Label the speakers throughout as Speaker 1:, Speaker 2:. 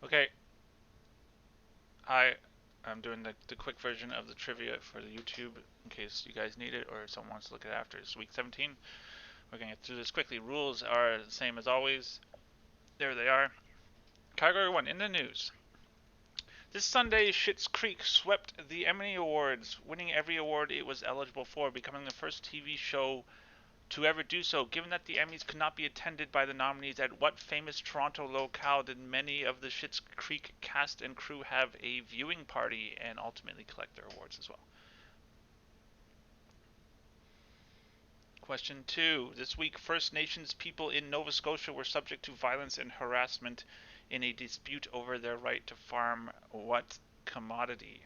Speaker 1: Okay, I'm doing the quick version of the trivia for the YouTube in case you guys need it or someone wants to look at it after. It's week 17. We're going to get through this quickly. Rules are the same as always. There they are. Category 1 in the news. This Sunday, Schitt's Creek swept the Emmy Awards, winning every award it was eligible for, becoming the first TV show to ever do so. Given that the Emmys could not be attended by the nominees, at what famous Toronto locale did many of the Schitt's Creek cast and crew have a viewing party and ultimately collect their awards as well? Question 2. This week, First Nations people in Nova Scotia were subject to violence and harassment in a dispute over their right to farm what commodity?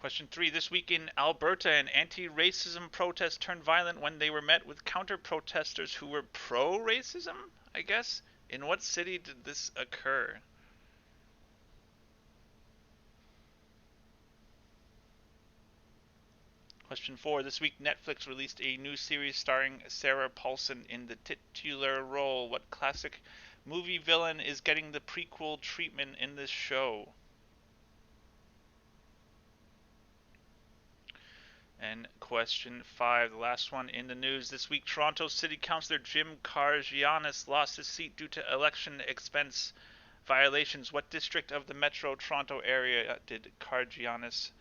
Speaker 1: Question 3. This week in Alberta, an anti-racism protest turned violent when they were met with counter-protesters who were pro-racism, I guess? In what city did this occur? Question 4. This week, Netflix released a new series starring Sarah Paulson in the titular role. What classic movie villain is getting the prequel treatment in this show? And question 5, the last one in the news. This week, Toronto City Councillor Jim Kargiannis lost his seat due to election expense violations. What district of the Metro Toronto area did Kargiannis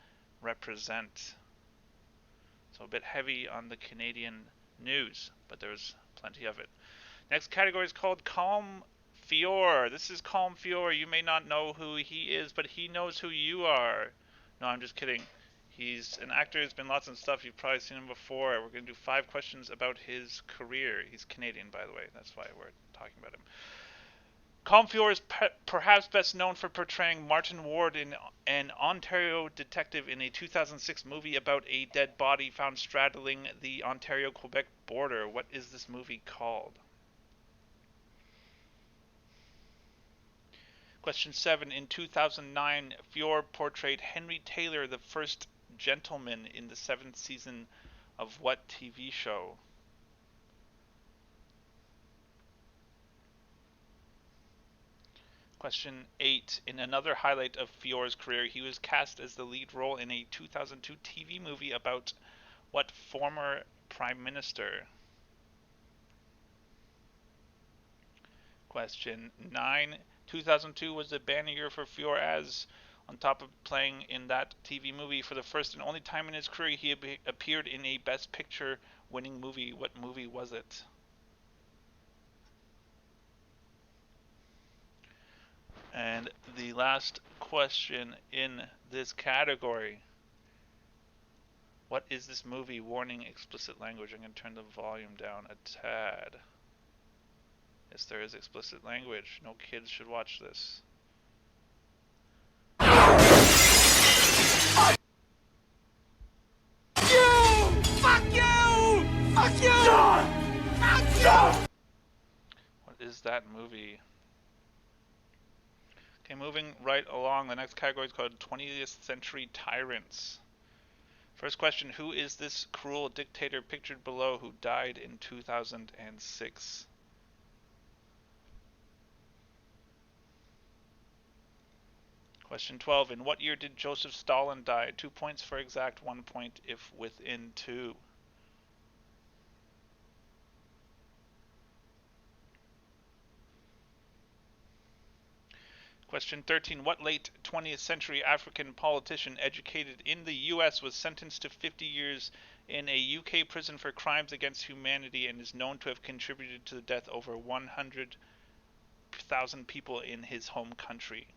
Speaker 1: represent? So a bit heavy on the Canadian news, but there's plenty of it. Next category is called Calm Fior. This is Calm Fior. You may not know who he is, but he knows who you are. No, I'm just kidding. He's an actor. He's been lots of stuff. You've probably seen him before. We're going to do 5 questions about his career. He's Canadian, by the way. That's why we're talking about him. Colm Feore is perhaps best known for portraying Martin Ward in an Ontario detective in a 2006 movie about a dead body found straddling the Ontario-Quebec border. What is this movie called? Question 7. In 2009, Feore portrayed Henry Taylor, the first gentleman, in the 7th season of what TV show? Question 8. In another highlight of Feore's career, he was cast as the lead role in a 2002 TV movie about what former prime minister? Question 9. 2002 was the banner year for Feore as, on top of playing in that TV movie, for the first and only time in his career, he appeared in a Best Picture winning movie. What movie was it? And the last question in this category. What is this movie? Warning, explicit language. I'm going to turn the volume down a tad. Yes, there is explicit language. No kids should watch this.
Speaker 2: You! Fuck you! Fuck you! John! Fuck you!
Speaker 1: What is that movie? Okay, moving right along. The next category is called 20th Century Tyrants. First question, who is this cruel dictator pictured below who died in 2006? Question 12, in what year did Joseph Stalin die? 2 points for exact, 1 point if within 2. Question 13. What late 20th century African politician educated in the US was sentenced to 50 years in a UK prison for crimes against humanity and is known to have contributed to the death of over 100,000 people in his home country?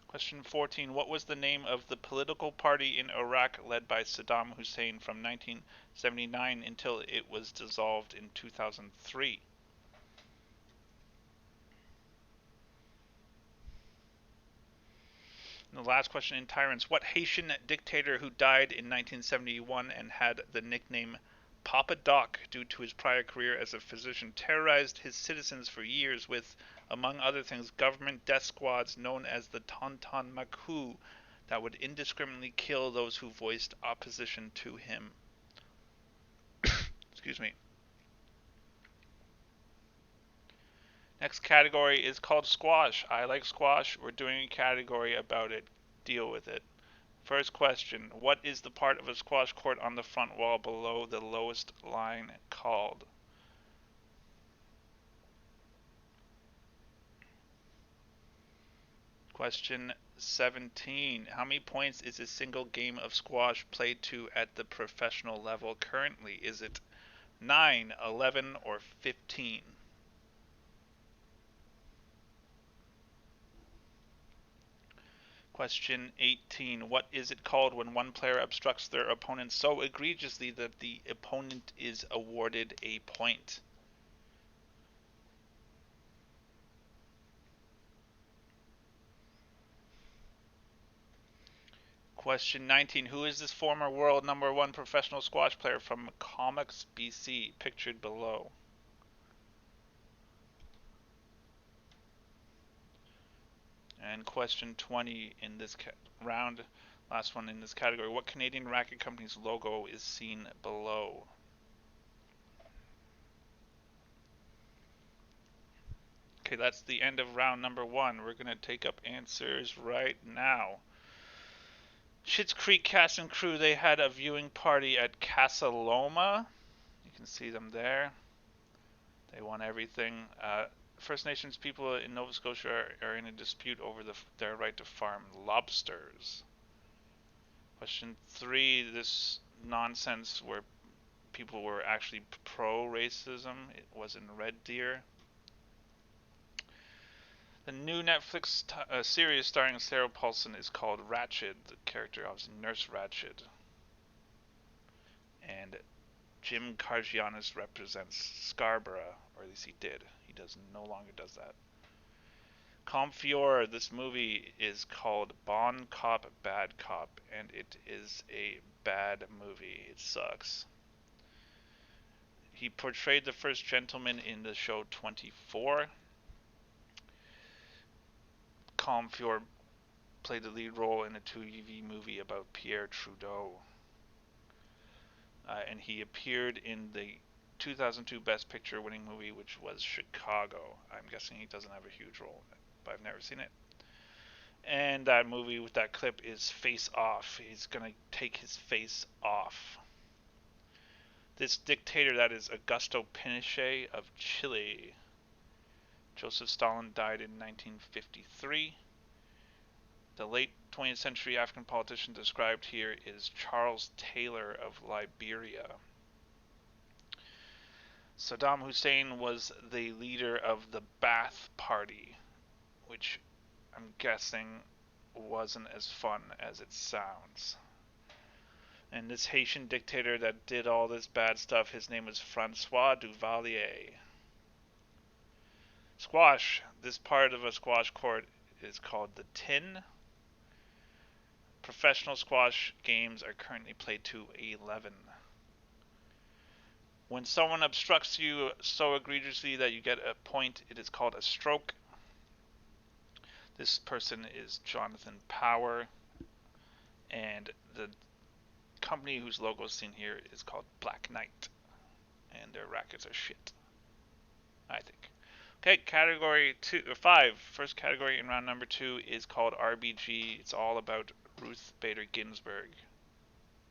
Speaker 1: Question 14. What was the name of the political party in Iraq led by Saddam Hussein from 1979 until it was dissolved in 2003? And the last question in Tyrants. What Haitian dictator who died in 1971 and had the nickname Papa Doc due to his prior career as a physician terrorized his citizens for years with, among other things, government death squads known as the Tonton Macoute that would indiscriminately kill those who voiced opposition to him. Excuse me. Next category is called squash. I like squash. We're doing a category about it. Deal with it. First question. What is the part of a squash court on the front wall below the lowest line called? Question 17. How many points is a single game of squash played to at the professional level currently? Is it 9, 11, or 15? Question 18. What is it called when one player obstructs their opponent so egregiously that the opponent is awarded a point? Question 19. Who is this former world #1 professional squash player from Comics BC, pictured below? And question 20 in this round, last one in this category. What Canadian racket company's logo is seen below? Okay, that's the end of round #1. We're going to take up answers right now. Schitt's Creek cast and crew, they had a viewing party at Casa Loma. You can see them there. They won everything. First Nations people in Nova Scotia are in a dispute over their right to farm lobsters. Question 3, this nonsense where people were actually pro-racism, it was in Red Deer. The new Netflix series starring Sarah Paulson is called Ratched. The character obviously Nurse Ratched. And Jim Kargianis represents Scarborough, or at least he did. He no longer does that. Comfior, this movie is called Bon Cop, Bad Cop, and it is a bad movie. It sucks. He portrayed the first gentleman in the show 24. Comfior played the lead role in a 2TV movie about Pierre Trudeau. And he appeared in the 2002 Best Picture winning movie, which was Chicago. I'm guessing he doesn't have a huge role in it, but I've never seen it. And that movie with that clip is Face Off. He's going to take his face off. This dictator, that is Augusto Pinochet of Chile. Joseph Stalin died in 1953. The late 20th century African politician described here is Charles Taylor of Liberia. Saddam Hussein was the leader of the Ba'ath Party, which I'm guessing wasn't as fun as it sounds. And this Haitian dictator that did all this bad stuff, his name was Francois Duvalier. Squash. This part of a squash court is called the tin. Professional squash games are currently played to 11. When someone obstructs you so egregiously that you get a point, it is called a stroke. This person is Jonathan Power, and the company whose logo is seen here is called Black Knight, and their rackets are shit, I think. Okay, category 5. First category in round #2 is called RBG. It's all about Ruth Bader Ginsburg,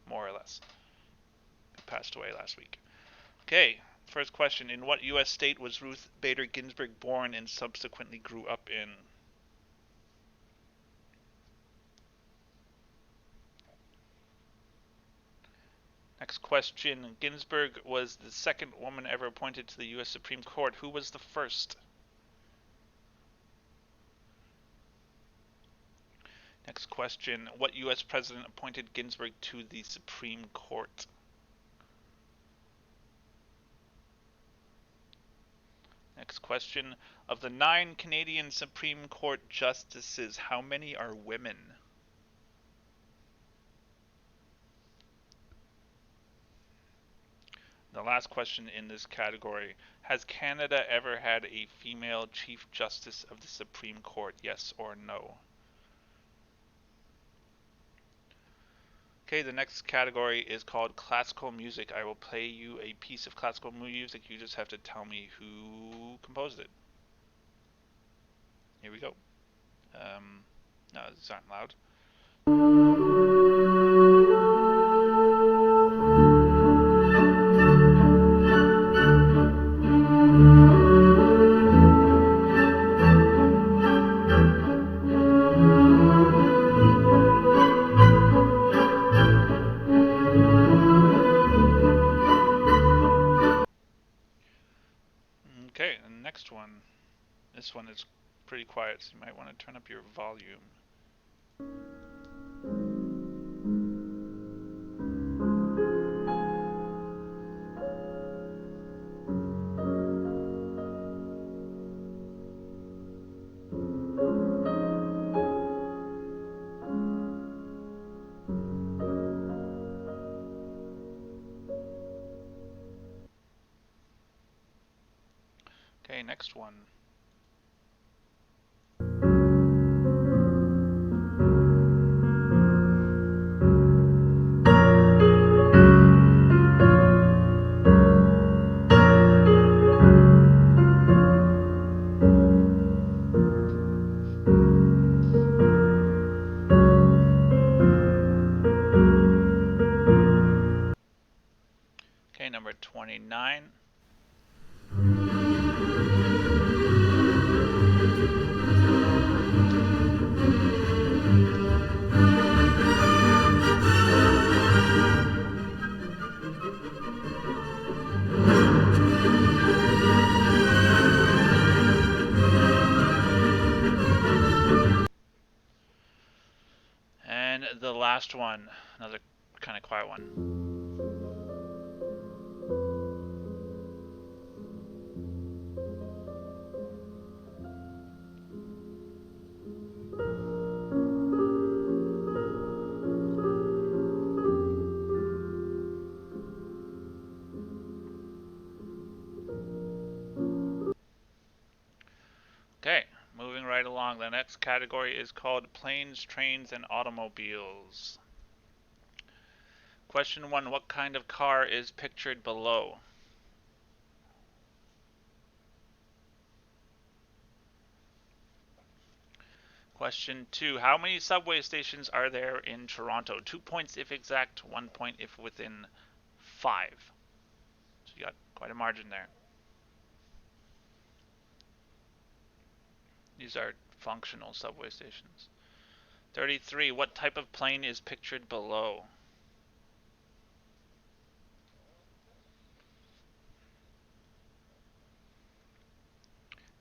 Speaker 1: more or less. Who passed away last week. Okay, first question. In what U.S. state was Ruth Bader Ginsburg born and subsequently grew up in? Next question. Ginsburg was the second woman ever appointed to the U.S. Supreme Court. Who was the first? Next question. What U.S. president appointed Ginsburg to the Supreme Court? Next question. Of the 9 Canadian Supreme Court justices, how many are women? The last question in this category. Has Canada ever had a female Chief Justice of the Supreme Court? Yes or no? Okay, the next category is called classical music. I will play you a piece of classical music. You just have to tell me who composed it. Here we go. No, these aren't loud. Okay, the next one. This one is pretty quiet, so you might want to turn up your volume. Okay, next one. Okay, number 29. And the last one, another kind of quiet one. Okay, moving right along. The next category is called planes, trains, and automobiles. Question 1. What kind of car is pictured below? Question 2. How many subway stations are there in Toronto? 2 points if exact, 1 point if within 5. So you got quite a margin there. These are functional subway stations. 33. What type of plane is pictured below?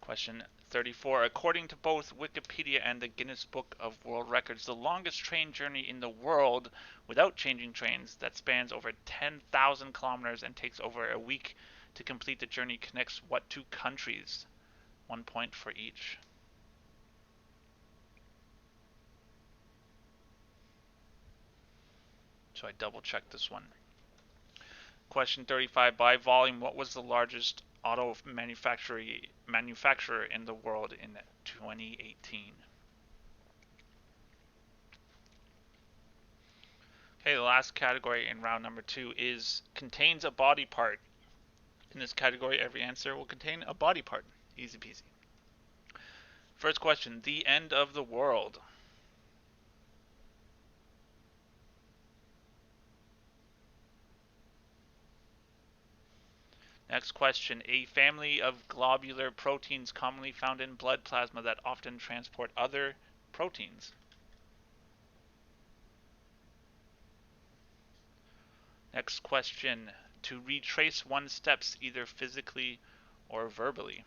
Speaker 1: Question 34. According to both Wikipedia and the Guinness Book of World Records, the longest train journey in the world without changing trains that spans over 10,000 kilometers and takes over a week to complete the journey connects what two countries? 1 point for each. So I double checked this one. Question 35. By volume, what was the largest auto manufacturer in the world in 2018? Okay, the last category in round number 2 is contains a body part. In this category, every answer will contain a body part. Easy peasy. First question, the end of the world. Next question, a family of globular proteins commonly found in blood plasma that often transport other proteins. Next question, to retrace one's steps either physically or verbally.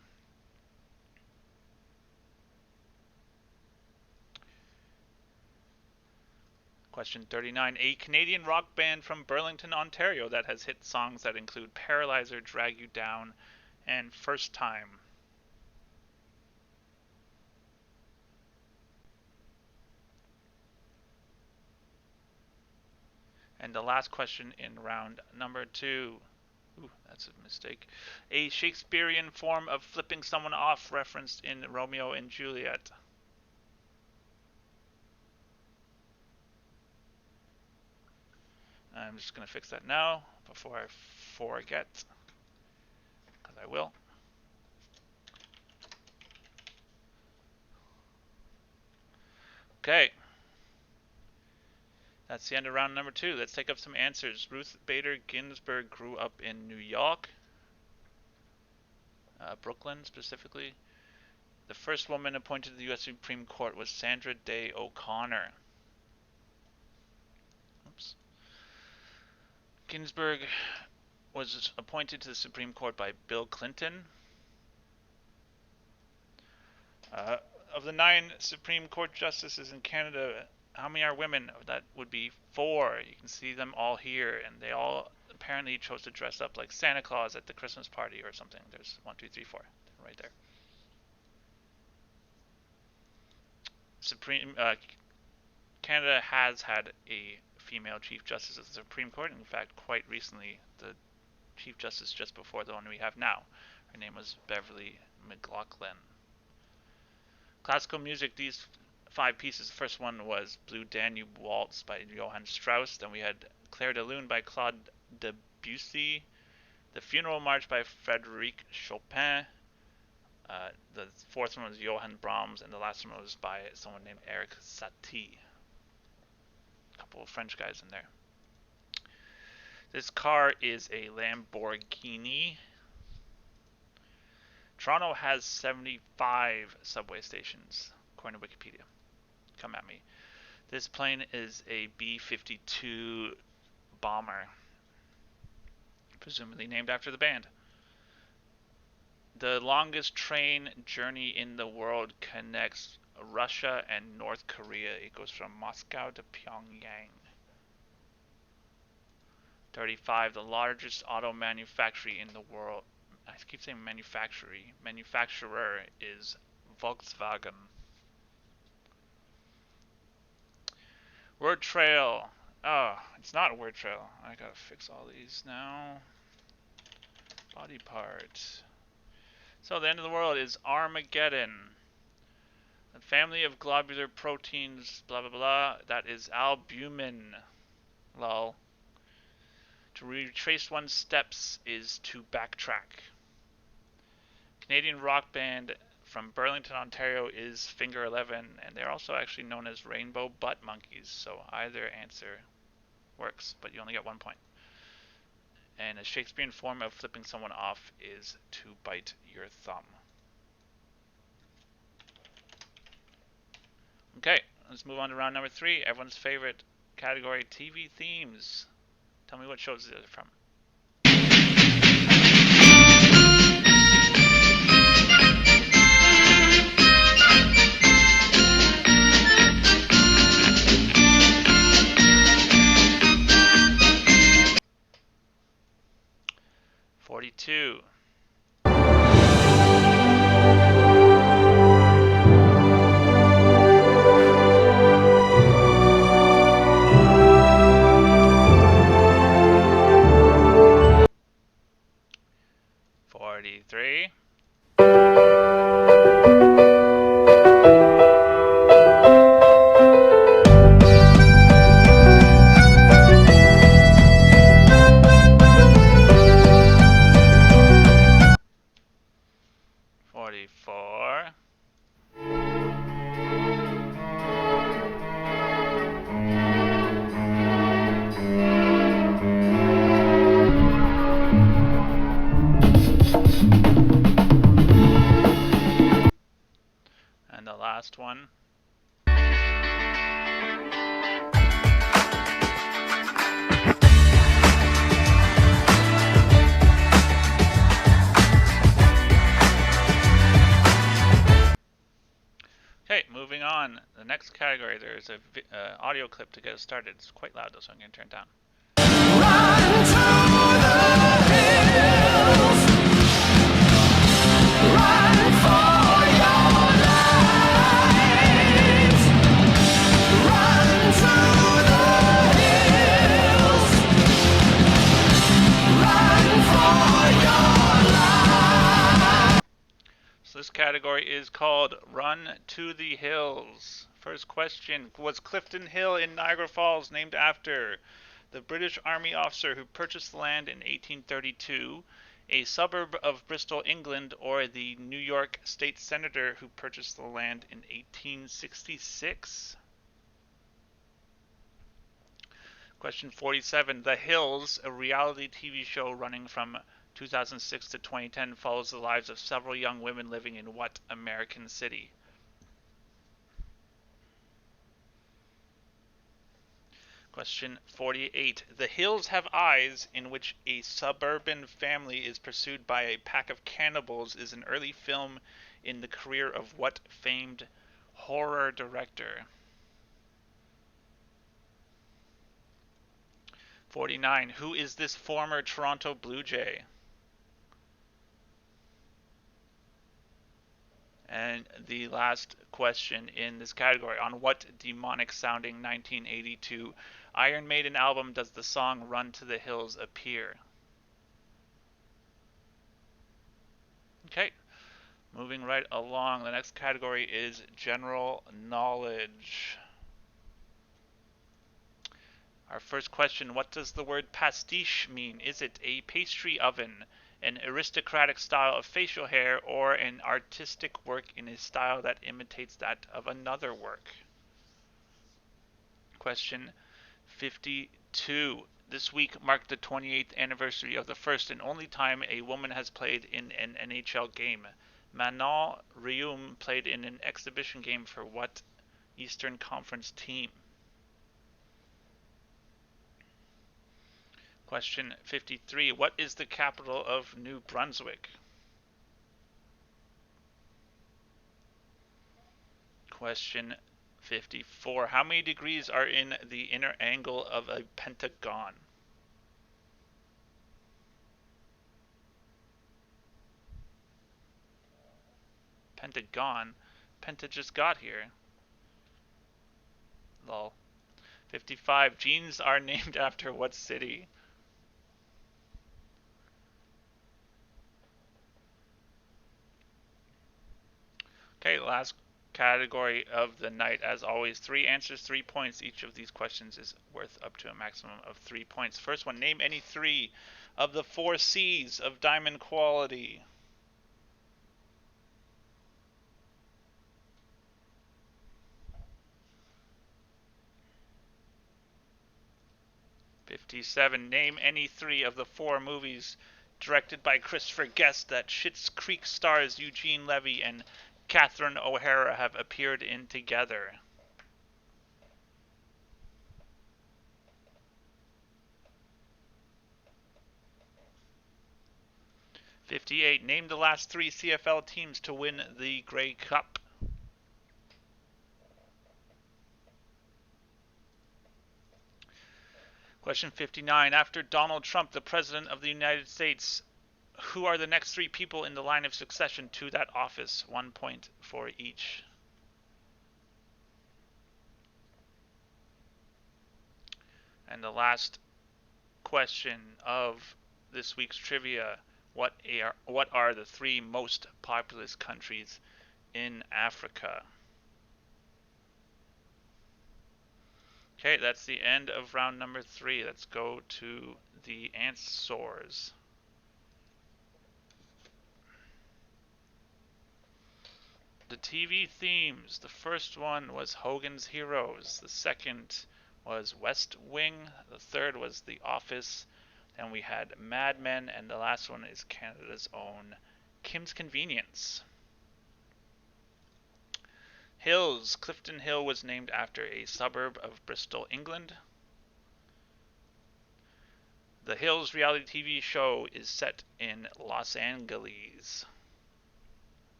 Speaker 1: Question 39, a Canadian rock band from Burlington, Ontario that has hit songs that include Paralyzer, Drag You Down, and First Time. And the last question in round number 2. Ooh, that's a mistake. A Shakespearean form of flipping someone off referenced in Romeo and Juliet. I'm just going to fix that now before I forget, because I will. Okay. That's the end of round number 2. Let's take up some answers. Ruth Bader Ginsburg grew up in New York, Brooklyn specifically. The first woman appointed to the U.S. Supreme Court was Sandra Day O'Connor. Oops. Ginsburg was appointed to the Supreme Court by Bill Clinton. Of the 9 Supreme Court justices in Canada, how many are women? That would be 4. You can see them all here, and they all apparently chose to dress up like Santa Claus at the Christmas party or something. There's 1, 2, 3, 4 right there. Canada has had a female Chief Justice of the Supreme Court. In fact, quite recently, the Chief Justice just before the one we have now. Her name was Beverly McLaughlin. Classical music, these 5 pieces. The first one was Blue Danube Waltz by Johann Strauss. Then we had Clair de Lune by Claude Debussy. The Funeral March by Frédéric Chopin. The fourth one was Johann Brahms, and the last one was by someone named Eric Satie. A couple of French guys in there. This car is a Lamborghini. Toronto has 75 subway stations, according to Wikipedia. Come at me. This plane is a B-52 bomber, presumably named after the band. The longest train journey in the world connects Russia and North Korea. It goes from Moscow to Pyongyang. 35. The largest auto manufacturer in the world. I keep saying manufacturer is Volkswagen. Word trail. Oh, it's not a word trail. I gotta fix all these now. Body parts. So the end of the world is Armageddon. The family of globular proteins, blah blah blah. That is albumin. Lol. To retrace one's steps is to backtrack. Canadian rock band from Burlington, Ontario is Finger 11, and they're also actually known as Rainbow Butt Monkeys, so either answer works, but you only get 1 point. And a Shakespearean form of flipping someone off is to bite your thumb. Okay, let's move on to round number 3, everyone's favorite category, TV themes. Tell me what shows these are from. Two. Last one. Okay, moving on. The next category, there's a audio clip to get us started. It's quite loud though, so I'm going to turn it down. Run to the hills. Run for your lives. Run to the hills. Run for your lives. So this category is called Run to the Hills. First question, was Clifton Hill in Niagara Falls named after The British Army officer who purchased the land in 1832, a suburb of Bristol, England, or the New York State Senator who purchased the land in 1866? Question 47. The Hills, a reality TV show running from 2006 to 2010, follows the lives of several young women living in what American city? Question 48. The Hills Have Eyes, in which a suburban family is pursued by a pack of cannibals, is an early film in the career of what famed horror director? 49. Who is this former Toronto Blue Jay? And the last question in this category: on what demonic-sounding 1982 Iron Maiden album does the song Run to the Hills appear? Okay, moving right along. The next category is general knowledge. Our first question: what does the word pastiche mean? Is it a pastry oven, an aristocratic style of facial hair, or an artistic work in a style that imitates that of another work? Question 52. This week marked the 28th anniversary of the first and only time a woman has played in an NHL game. Manon Rhéaume played in an exhibition game for what Eastern Conference team? Question 53. What is the capital of New Brunswick? Question 54. How many degrees are in the inner angle of a pentagon? Pentagon? Penta just got here. Lol. 55. Jeans are named after what city? Okay, last category of the night. As always, 3 answers, 3 points. Each of these questions is worth up to a maximum of 3 points. First one: name any 3 of the 4 C's of diamond quality. '57. Name any 3 of the 4 movies directed by Christopher Guest that Schitt's Creek stars Eugene Levy and Catherine O'Hara have appeared in together. '58. Name the last 3 CFL teams to win the Grey Cup. Question 59. After Donald Trump, the President of the United States, who are the next 3 people in the line of succession to that office? 1 point for each. And the last question of this week's trivia: what are the 3 most populous countries in Africa? Okay, that's the end of round number 3. Let's go to the answers. The TV themes. The first one was Hogan's Heroes. The second was West Wing. The third was The Office. Then we had Mad Men. And the last one is Canada's own Kim's Convenience. Hills. Clifton Hill was named after a suburb of Bristol, England. The Hills reality TV show is set in Los Angeles.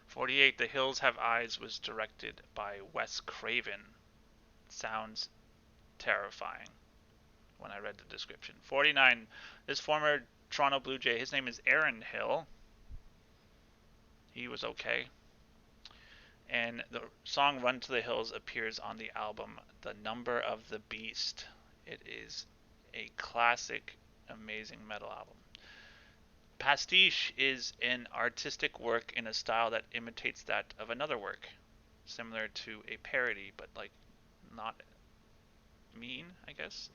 Speaker 1: 48. The Hills Have Eyes was directed by Wes Craven. Sounds terrifying when I read the description. 49. This former Toronto Blue Jay, his name is Aaron Hill. He was okay. And the song Run to the Hills appears on the album The Number of the Beast. It is a classic, amazing metal album. Pastiche is an artistic work in a style that imitates that of another work, similar to a parody, but like not mean, I guess.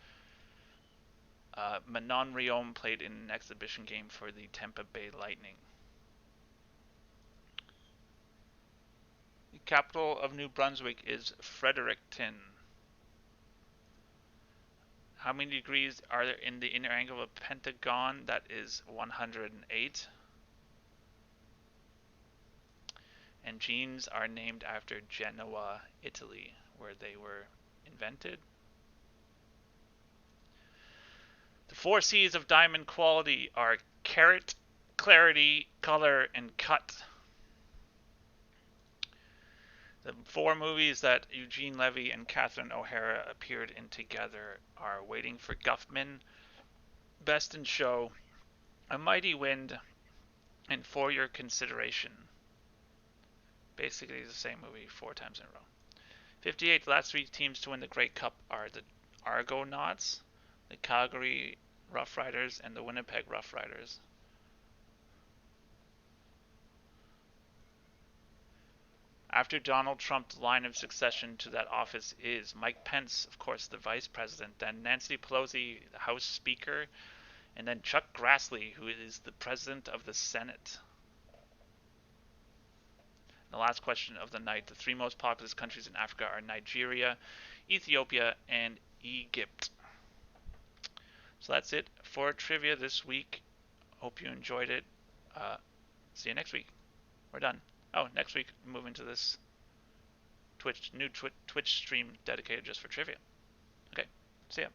Speaker 1: Manon Rhéaume played in an exhibition game for the Tampa Bay Lightning. The capital of New Brunswick is Fredericton. How many degrees are there in the inner angle of a pentagon? That is 108. And jeans are named after Genoa, Italy, where they were invented. The 4 C's of diamond quality are carat, clarity, color, and cut. The 4 movies that Eugene Levy and Catherine O'Hara appeared in together are Waiting for Guffman, Best in Show, A Mighty Wind, and For Your Consideration. Basically the same movie 4 times in a row. 58, the last 3 teams to win the Grey Cup are the Argonauts, the Calgary Rough Riders, and the Winnipeg Rough Riders. After Donald Trump's line of succession to that office is Mike Pence, of course, the vice president, then Nancy Pelosi, the House Speaker, and then Chuck Grassley, who is the president of the Senate. The last question of the night, the 3 most populous countries in Africa are Nigeria, Ethiopia, and Egypt. So that's it for trivia this week. Hope you enjoyed it. See you next week. We're done. Oh, next week, move into this Twitch stream dedicated just for trivia. Okay, see ya.